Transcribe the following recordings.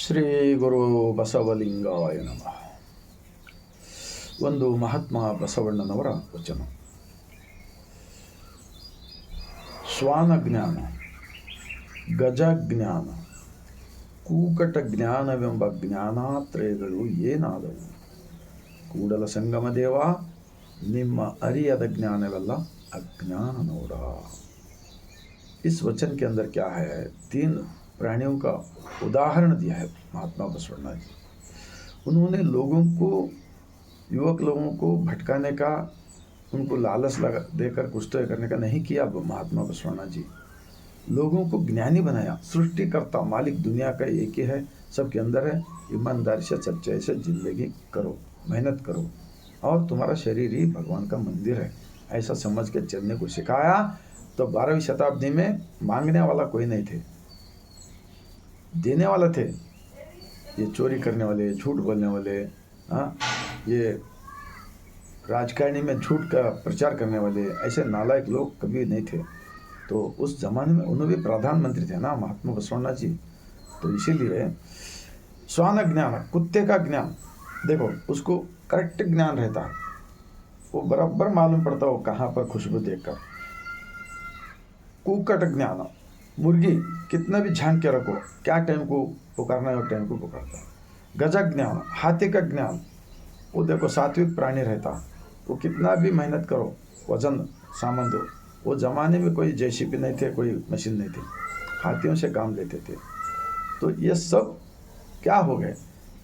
ಶ್ರೀ ಗುರು ಬಸವಲಿಂಗಾಯ ನಮಃ. ಒಂದು ಮಹಾತ್ಮ ಬಸವಣ್ಣನವರ ವಚನ. ಶ್ವಾನಜ್ಞಾನ, ಗಜಜ್ಞಾನ, ಕೂಕಟ ಜ್ಞಾನವೆಂಬ ಜ್ಞಾನಾತ್ರಯಗಳು ಏನಾದವು? ಕೂಡಲ ಸಂಗಮ ದೇವ, ನಿಮ್ಮ ಅರಿಯದ ज्ञानವೆಲ್ಲ अज्ञान नोड़। इस वचन के अंदर क्या है? 3 प्राणियों का उदाहरण दिया है महात्मा बसवण्णा जी। उन्होंने लोगों को, युवक लोगों को भटकाने का, उनको लालच लगा देकर कुछ तो करने का नहीं किया महात्मा बसवण्णा जी। लोगों को ज्ञानी बनाया। सृष्टिकर्ता मालिक दुनिया का एक ही है, सबके अंदर है। ईमानदारी से, सच्चाई से जिंदगी करो, मेहनत करो, और तुम्हारा शरीर ही भगवान का मंदिर है, ऐसा समझ के चलने को सिखाया। तो 12वीं शताब्दी में मांगने वाला कोई नहीं थे, देने वाला थे। ये चोरी करने वाले, झूठ बोलने वाले, ये राजकारणी में झूठ का प्रचार करने वाले, ऐसे नालायक लोग कभी नहीं थे। तो उस जमाने में उन्होंने भी प्रधानमंत्री थे ना महात्मा बसवण्णा जी। तो इसीलिए श्वान ज्ञान, कुत्ते का ज्ञान, देखो उसको करेक्ट ज्ञान रहता है, वो बराबर मालूम पड़ता हो कहाँ पर खुशबू देखकर। कुकट ज्ञान, मुर्गी कितना भी झांक के रखो, क्या टाइम को पुकारना है वो टाइम को पुकारता। गज ज्ञान, हाथी का ज्ञान, वो देखो सात्विक प्राणी रहता, वो कितना भी मेहनत करो, वजन सामान दो। वो ज़माने में कोई जेसीबी नहीं थे, कोई मशीन नहीं थी, हाथियों से काम लेते थे। तो ये सब क्या हो गए?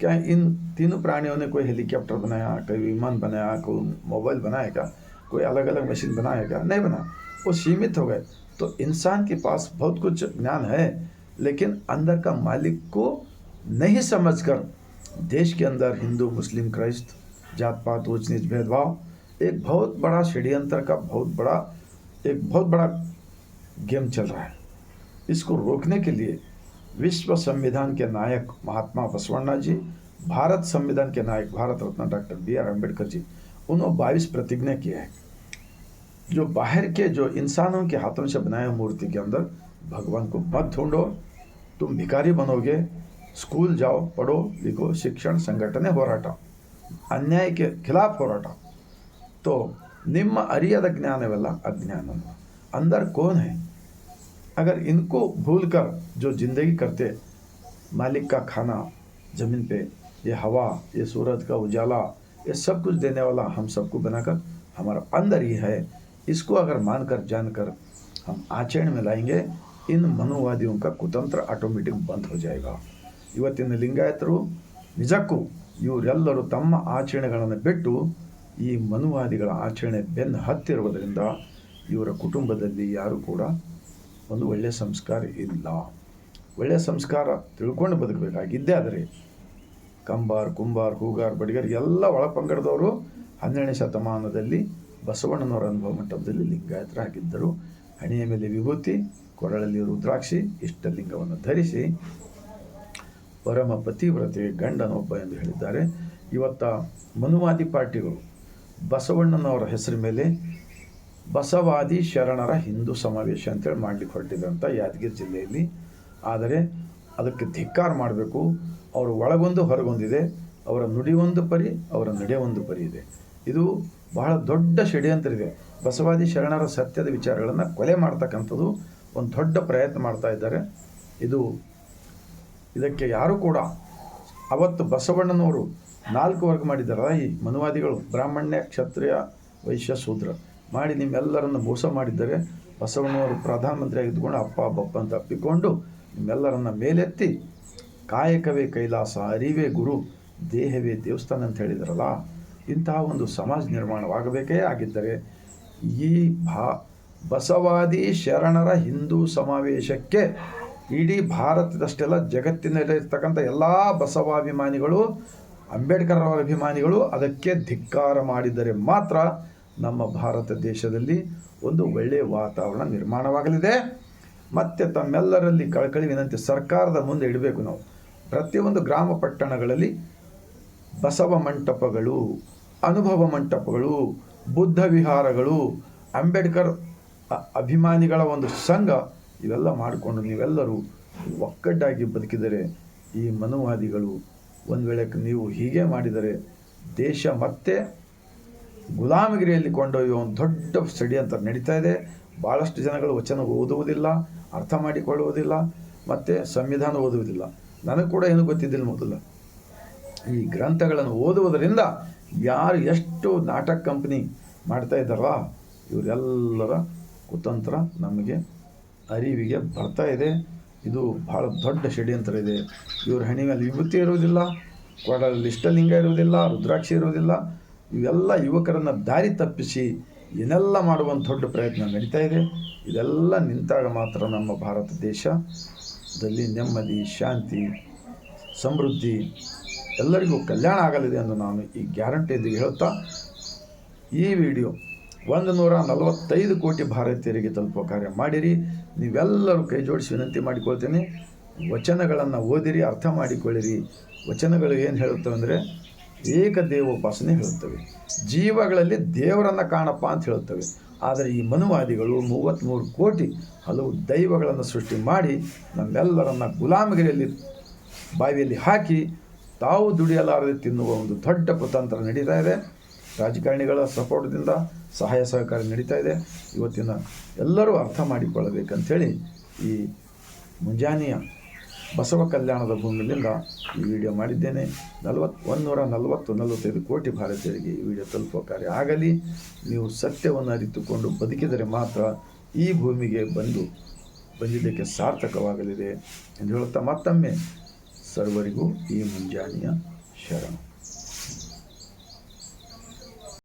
क्या इन तीनों प्राणियों ने कोई हेलीकॉप्टर बनाया, कोई विमान बनाया, कोई मोबाइल बनाएगा, कोई अलग अलग मशीन बनाएगा? नहीं बना, वो सीमित हो गए। तो इंसान के पास बहुत कुछ ज्ञान है, लेकिन अंदर का मालिक को नहीं समझकर देश के अंदर हिंदू, मुस्लिम, क्राइस्ट, जात पात, ऊंच नीच, भेदभाव, एक बहुत बड़ा षड्यंत्र का एक बहुत बड़ा गेम चल रहा है। इसको रोकने के लिए विश्व संविधान के नायक महात्मा बसवण्णा जी, भारत संविधान के नायक भारत रत्न डॉक्टर BR अम्बेडकर जी, उन्होंने 22 प्रतिज्ञा किए हैं। जो बाहर के, जो इंसानों के हाथों से बनाए मूर्ति के अंदर भगवान को मत ढूंढो, तुम भिखारी बनोगे। स्कूल जाओ, पढ़ो लिखो, शिक्षण, संघटने, ಹೋರಾಟ, अन्याय के खिलाफ ಹೋರಾಟ। तो ನಿಮ್ಮ ಅರಿಯದ ಜ್ಞಾನವೆಲ್ಲ अज्ञान। अंदर कौन है? अगर इनको भूलकर जो जिंदगी करते, मालिक का खाना ज़मीन पे, ये हवा, ये सूरज का उजाला, ये सब कुछ देने वाला हम सबको बनाकर हमारा अंदर ही है, इसको अगर मानकर जानकर हम आचरण में लाएंगे, इन मनुवादियों का कुतंत्र ऑटोमेटिक बंद हो जाएगा। ಇವತ್ತಿನ ಲಿಂಗಾಯತರು ನಿಜಕ್ಕೂ ಇವರೆಲ್ಲರೂ ತಮ್ಮ ಆಚರಣೆಗಳನ್ನು ಬಿಟ್ಟು ಈ ಮನುವಾದಿಗಳ ಆಚರಣೆ ಬೆನ್ನು ಹತ್ತಿರುವುದರಿಂದ ಇವರ ಕುಟುಂಬದಲ್ಲಿ ಯಾರು ಕೂಡ ಒಂದು ಒಳ್ಳೆಯ ಸಂಸ್ಕಾರ ಇಲ್ಲ. ಒಳ್ಳೆಯ ಸಂಸ್ಕಾರ ತಿಳ್ಕೊಂಡು ಬದುಕಬೇಕಾಗಿದ್ದೇ ಆದರೆ ಕಂಬಾರ್, ಕುಂಬಾರ್, ಹೂಗಾರ್, ಬಡಿಗರ್ ಎಲ್ಲ ಒಳಪಂಗಡದವರು 12ನೇ ಶತಮಾನದಲ್ಲಿ ಬಸವಣ್ಣನವರ ಅನುಭವ ಮಂಟಪದಲ್ಲಿ ಲಿಂಗಾಯತರಾಗಿದ್ದರು. ಹಣೆಯ ಮೇಲೆ ವಿಭೂತಿ, ಕೊರಳಲ್ಲಿ ರುದ್ರಾಕ್ಷಿ, ಇಷ್ಟಲಿಂಗವನ್ನು ಧರಿಸಿ ಪರಮ ಪತಿವ್ರತೆ ಗಂಡನೊಬ್ಬ ಎಂದು ಹೇಳಿದ್ದಾರೆ. ಇವತ್ತ ಮನುವಾದಿ ಪಾರ್ಟಿಗಳು ಬಸವಣ್ಣನವರ ಹೆಸರು ಮೇಲೆ ಬಸವಾದಿ ಶರಣರ ಹಿಂದೂ ಸಮಾವೇಶ ಅಂತೇಳಿ ಮಾಡಲಿಕ್ಕೆ ಹೊರಟಿದೆ ಅಂತ ಯಾದಗಿರಿ ಜಿಲ್ಲೆಯಲ್ಲಿ. ಆದರೆ ಅದಕ್ಕೆ ಧಿಕ್ಕಾರ ಮಾಡಬೇಕು. ಅವರು ಒಳಗೊಂದು ಹೊರಗೊಂದಿದೆ, ಅವರ ನುಡಿ ಒಂದು ಪರಿ, ಅವರ ನಡೆ ಒಂದು ಪರಿ ಇದೆ. ಇದು ಬಹಳ ದೊಡ್ಡ ಷಡ್ಯಂತ್ರ ಇದೆ. ಬಸವಾದಿ ಶರಣರ ಸತ್ಯದ ವಿಚಾರಗಳನ್ನು ಕೊಲೆ ಮಾಡ್ತಕ್ಕಂಥದ್ದು ಒಂದು ದೊಡ್ಡ ಪ್ರಯತ್ನ ಮಾಡ್ತಾ ಇದ್ದಾರೆ. ಇದಕ್ಕೆ ಯಾರು ಕೂಡ, ಅವತ್ತು ಬಸವಣ್ಣನವರು 4 ವರ್ಗ ಮಾಡಿದ್ದಾರಲ್ಲ ಈ ಮನುವಾದಿಗಳು, ಬ್ರಾಹ್ಮಣ್ಯ, ಕ್ಷತ್ರಿಯ, ವೈಶ್ಯ, ಶೂದ್ರ ಮಾಡಿ ನಿಮ್ಮೆಲ್ಲರನ್ನು ಮೋಸ ಮಾಡಿದ್ದಾರೆ. ಬಸವಣ್ಣವರು ಪ್ರಧಾನಮಂತ್ರಿ ಆಗಿದ್ದುಕೊಂಡು ಅಪ್ಪ ಬಪ್ಪ ಅಂತ ಅಪ್ಪಿಕೊಂಡು ನಿಮ್ಮೆಲ್ಲರನ್ನ ಮೇಲೆತ್ತಿ ಕಾಯಕವೇ ಕೈಲಾಸ, ಅರಿವೇ ಗುರು, ದೇಹವೇ ದೇವಸ್ಥಾನ ಅಂತ ಹೇಳಿದಾರಲ್ಲ. ಇಂತಹ ಒಂದು ಸಮಾಜ ನಿರ್ಮಾಣವಾಗಬೇಕೇ ಆಗಿದ್ದರೆ ಈ ಬಸವಾದಿ ಶರಣರ ಹಿಂದೂ ಸಮಾವೇಶಕ್ಕೆ ಇಡೀ ಭಾರತದಷ್ಟೆಲ್ಲ ಜಗತ್ತಿನಲ್ಲಿರ್ತಕ್ಕಂಥ ಎಲ್ಲ ಬಸವಾಭಿಮಾನಿಗಳು, ಅಂಬೇಡ್ಕರ್ ಅವರ ಅಭಿಮಾನಿಗಳು ಅದಕ್ಕೆ ಧಿಕ್ಕಾರ ಮಾಡಿದರೆ ಮಾತ್ರ ನಮ್ಮ ಭಾರತ ದೇಶದಲ್ಲಿ ಒಂದು ಒಳ್ಳೆಯ ವಾತಾವರಣ ನಿರ್ಮಾಣವಾಗಲಿದೆ. ಮತ್ತು ತಮ್ಮೆಲ್ಲರಲ್ಲಿ ಕಳಕಳಿ ವಿನಂತಿ, ಸರ್ಕಾರದ ಮುಂದೆ ಇಡಬೇಕು ನಾವು. ಪ್ರತಿಯೊಂದು ಗ್ರಾಮ ಪಟ್ಟಣಗಳಲ್ಲಿ ಬಸವ ಮಂಟಪಗಳು, ಅನುಭವ ಮಂಟಪಗಳು, ಬುದ್ಧ ವಿಹಾರಗಳು, ಅಂಬೇಡ್ಕರ್ ಅಭಿಮಾನಿಗಳ ಒಂದು ಸಂಘ, ಇವೆಲ್ಲ ಮಾಡಿಕೊಂಡು ನೀವೆಲ್ಲರೂ ಒಕ್ಕಟ್ಟಾಗಿ ಬದುಕಿದರೆ ಈ ಮನುವಾದಿಗಳು ಒಂದು ವೇಳೆ ನೀವು ಹೀಗೆ ಮಾಡಿದರೆ ದೇಶ ಮತ್ತೆ ಗುಲಾಮಗಿರಿಯಲ್ಲಿ ಕೊಂಡೊಯ್ಯುವ ಒಂದು ದೊಡ್ಡ ಷಡ್ಯಂತ್ರ ನಡೀತಾ ಇದೆ. ಭಾಳಷ್ಟು ಜನಗಳು ವಚನ ಓದುವುದಿಲ್ಲ, ಅರ್ಥ ಮಾಡಿಕೊಳ್ಳುವುದಿಲ್ಲ, ಮತ್ತು ಸಂವಿಧಾನ ಓದುವುದಿಲ್ಲ. ನನಗೆ ಕೂಡ ಏನೂ ಗೊತ್ತಿದ್ದಿಲ್ಲ ಮೊದಲು. ಈ ಗ್ರಂಥಗಳನ್ನು ಓದುವುದರಿಂದ ಯಾರು ಎಷ್ಟು ನಾಟಕ ಕಂಪ್ನಿ ಮಾಡ್ತಾ ಇದ್ದಾರಲ್ಲ, ಇವರೆಲ್ಲರ ಕುತಂತ್ರ ನಮಗೆ ಅರಿವಿಗೆ ಬರ್ತಾ ಇದೆ. ಇದು ಭಾಳ ದೊಡ್ಡ ಷಡ್ಯಂತ್ರ ಇದೆ. ಇವ್ರ ಹಣೆ ಮೇಲೆ ವಿಭೂತಿ ಇರುವುದಿಲ್ಲ, ಕೊಡಲ್ಲಿ ಇಷ್ಟಲಿಂಗ ಇರುವುದಿಲ್ಲ, ರುದ್ರಾಕ್ಷಿ ಇರುವುದಿಲ್ಲ. ಇವೆಲ್ಲ ಯುವಕರನ್ನು ದಾರಿ ತಪ್ಪಿಸಿ ಏನೆಲ್ಲ ಮಾಡುವಂಥ ದೊಡ್ಡ ಪ್ರಯತ್ನ ನಡೀತಾ ಇದೆ. ಇದೆಲ್ಲ ನಿಂತಾಗ ಮಾತ್ರ ನಮ್ಮ ಭಾರತ ದೇಶದಲ್ಲಿ ನೆಮ್ಮದಿ, ಶಾಂತಿ, ಸಮೃದ್ಧಿ, ಎಲ್ಲರಿಗೂ ಕಲ್ಯಾಣ ಆಗಲಿದೆ ಎಂದು ನಾನು ಈ ಗ್ಯಾರಂಟಿಯೊಂದಿಗೆ ಹೇಳ್ತಾ, ಈ ವಿಡಿಯೋ 145 ಕೋಟಿ ಭಾರತೀಯರಿಗೆ ತಲುಪುವ ಕಾರ್ಯ ಮಾಡಿರಿ. ನೀವೆಲ್ಲರೂ ಕೈ ಜೋಡಿಸಿ ವಿನಂತಿ ಮಾಡಿಕೊಳ್ತೇನೆ. ವಚನಗಳನ್ನು ಓದಿರಿ, ಅರ್ಥ ಮಾಡಿಕೊಳ್ಳಿರಿ. ವಚನಗಳು ಏನು ಹೇಳುತ್ತವೆ ಅಂದರೆ ಏಕದೇವೋಪಾಸನೆ ಹೇಳುತ್ತವೆ, ಜೀವಗಳಲ್ಲಿ ದೇವರನ್ನು ಕಾಣಪ್ಪ ಅಂತ ಹೇಳುತ್ತವೆ. ಆದರೆ ಈ ಮನುವಾದಿಗಳು 33 ಕೋಟಿ ಹಲವು ದೈವಗಳನ್ನು ಸೃಷ್ಟಿ ಮಾಡಿ ನಮ್ಮೆಲ್ಲರನ್ನು ಗುಲಾಮಗಿರಿಯಲ್ಲಿ ಬಾವಿಯಲ್ಲಿ ಹಾಕಿ ತಾವು ದುಡಿಯಲಾರದೆ ತಿನ್ನುವ ಒಂದು ದೊಡ್ಡ ಕುತಂತ್ರ ನಡೀತಾ ಇದೆ. ರಾಜಕಾರಣಿಗಳ ಸಪೋರ್ಟ್ದಿಂದ ಸಹಾಯ ಸಹಕಾರ ನಡೀತಾ ಇದೆ. ಇವತ್ತಿನ ಎಲ್ಲರೂ ಅರ್ಥ ಮಾಡಿಕೊಳ್ಳಬೇಕಂಥೇಳಿ ಈ ಮುಂಜಾನೆಯ ಬಸವ ಕಲ್ಯಾಣದ ಭೂಮಿಯಿಂದ ಈ ವಿಡಿಯೋ ಮಾಡಿದ್ದೇನೆ. 145 ಕೋಟಿ ಭಾರತೀಯರಿಗೆ ಈ ವಿಡಿಯೋ ತಲುಪುವ ಕಾರ್ಯ ಆಗಲಿ. ನೀವು ಸತ್ಯವನ್ನು ಅರಿತುಕೊಂಡು ಬದುಕಿದರೆ ಮಾತ್ರ ಈ ಭೂಮಿಗೆ ಬಂದಿದ್ದಕ್ಕೆ ಸಾರ್ಥಕವಾಗಲಿದೆ ಎಂದು ಹೇಳುತ್ತಾ ಮತ್ತೊಮ್ಮೆ ಸರ್ವರಿಗೂ ಈ ಮುಂಜಾನೆಯ ಶರಣ.